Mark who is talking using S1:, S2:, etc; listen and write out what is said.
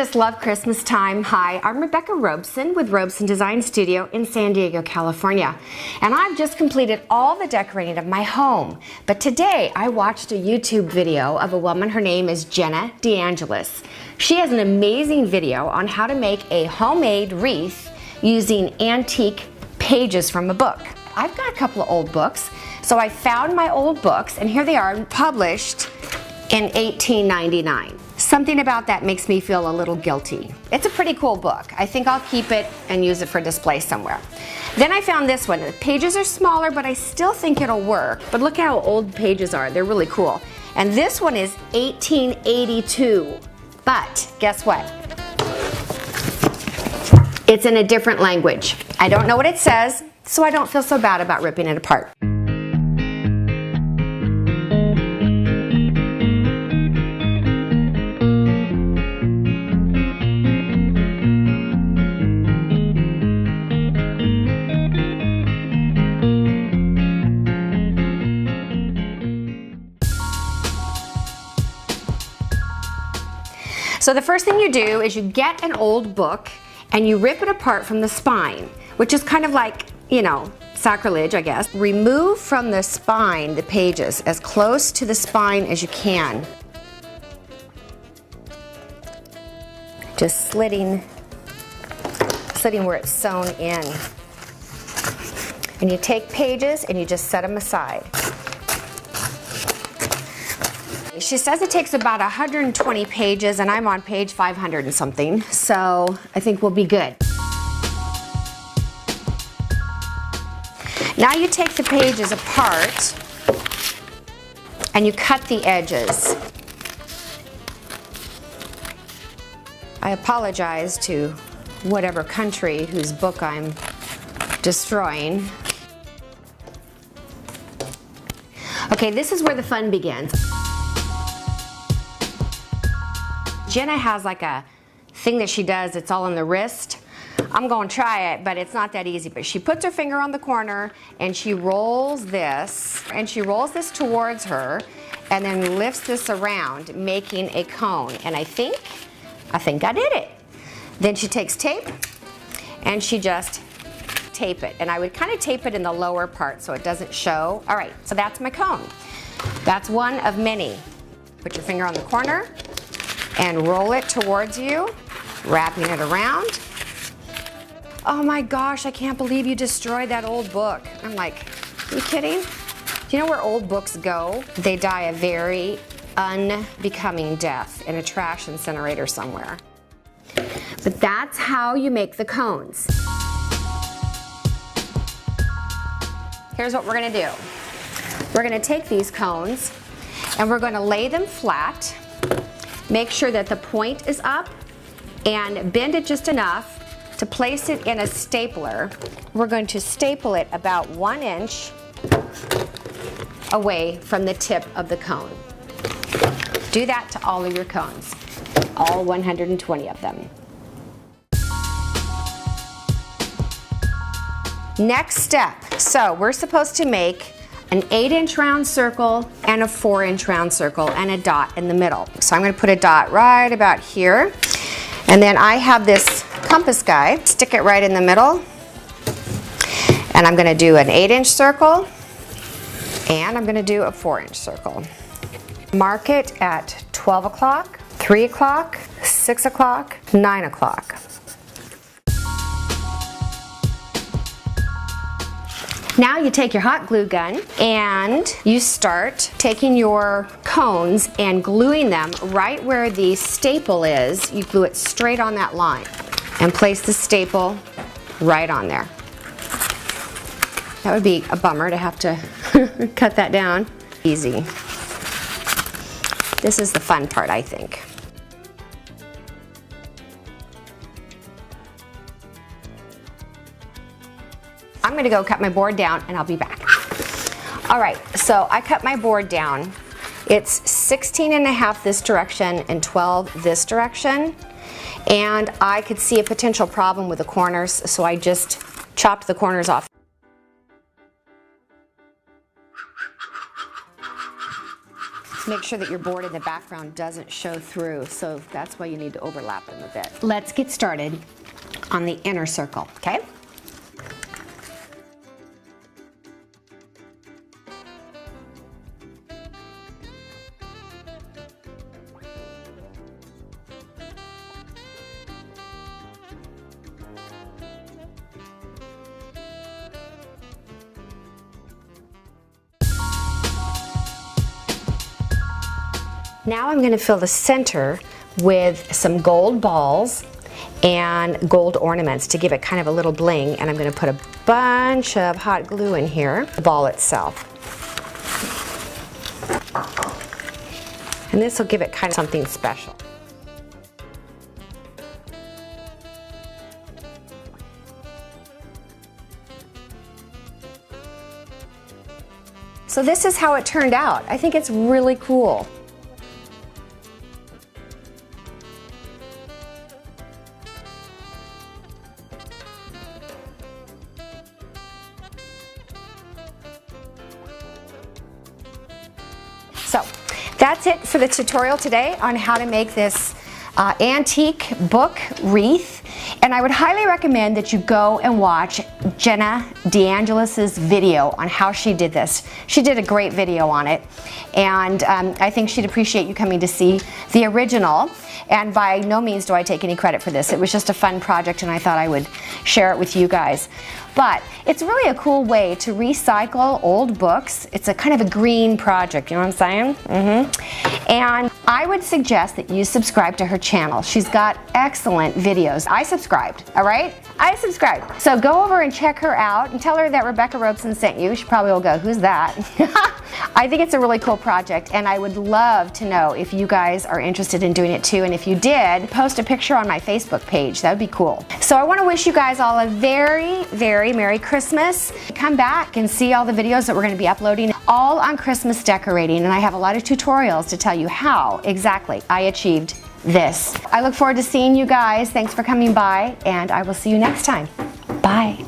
S1: just love Christmas time. Hi, I'm Rebecca Robeson with Robeson Design Studio in San Diego, California. And I've just completed all the decorating of my home. But today I watched a YouTube video of a woman, her name is Jenna DeAngelis. She has an amazing video on how to make a homemade wreath using antique pages from a book. I've got a couple of old books, so I found my old books, and here they are, published in 1899. Something about that makes me feel a little guilty. It's a pretty cool book. I think I'll keep it and use it for display somewhere. Then I found this one. The pages are smaller, but I still think it'll work. But look how old pages are. They're really cool. And this one is 1882. But guess what? It's in a different language. I don't know what it says, so I don't feel so bad about ripping it apart. So the first thing you do is you get an old book and you rip it apart from the spine, which is kind of like, you know, sacrilege, I guess. Remove from the spine the pages as close to the spine as you can. Just slitting where it's sewn in. And you take pages and you just set them aside. She says it takes about 120 pages, and I'm on page 500 and something, so I think we'll be good. Now you take the pages apart and you cut the edges. I apologize to whatever country whose book I'm destroying. Okay, this is where the fun begins. Jenna has like a thing that she does, it's all on the wrist. I'm going to try it, but it's not that easy. But she puts her finger on the corner and she rolls this, towards her, and then lifts this around, making a cone. And I think I did it. Then she takes tape and she just tape it. And I would kind of tape it in the lower part so it doesn't show. All right, so that's my cone. That's one of many. Put your finger on the corner and roll it towards you, wrapping it around. Oh my gosh, I can't believe you destroyed that old book. I'm like, are you kidding? Do you know where old books go? They die a very unbecoming death in a trash incinerator somewhere. But that's how you make the cones. Here's what we're gonna do. We're gonna take these cones and we're gonna lay them flat. Make sure that the point is up and bend it just enough to place it in a stapler. We're going to staple it about 1 inch away from the tip of the cone. Do that to all of your cones, all 120 of them. Next step, so we're supposed to make an 8-inch round circle and a 4-inch round circle and a dot in the middle. So I'm going to put a dot right about here. And then I have this compass guy, stick it right in the middle. And I'm going to do an 8-inch circle and I'm going to do a 4-inch circle. Mark it at 12 o'clock, 3 o'clock, 6 o'clock, 9 o'clock. Now you take your hot glue gun and you start taking your cones and gluing them right where the staple is. You glue it straight on that line and place the staple right on there. That would be a bummer to have to cut that down. Easy. This is the fun part, I think. I'm gonna go cut my board down and I'll be back. All right, so I cut my board down. It's 16.5 this direction and 12 this direction. And I could see a potential problem with the corners, so I just chopped the corners off. Make sure that your board in the background doesn't show through, so that's why you need to overlap them a bit. Let's get started on the inner circle, okay? Now I'm going to fill the center with some gold balls and gold ornaments to give it kind of a little bling, and I'm going to put a bunch of hot glue in here, the ball itself. And this will give it kind of something special. So this is how it turned out. I think it's really cool. So that's it for the tutorial today on how to make this antique book wreath. And I would highly recommend that you go and watch Jenna DeAngelis's video on how she did this. She did a great video on it, and I think she'd appreciate you coming to see the original. And by no means do I take any credit for this. It was just a fun project, and I thought I would share it with you guys. But it's really a cool way to recycle old books. It's a kind of a green project, you know what I'm saying? And I would suggest that you subscribe to her channel. She's got excellent videos. I subscribed, all right? I subscribed. So go over and check her out and tell her that Rebecca Robeson sent you. She probably will go, who's that? I think it's a really cool project, and I would love to know if you guys are interested in doing it too. And if you did, post a picture on my Facebook page. That would be cool. So I want to wish you guys all a very, very Merry Christmas. Come back and see all the videos that we're going to be uploading all on Christmas decorating, and I have a lot of tutorials to tell you how exactly I achieved this. I look forward to seeing you guys. Thanks for coming by, and I will see you next time. Bye.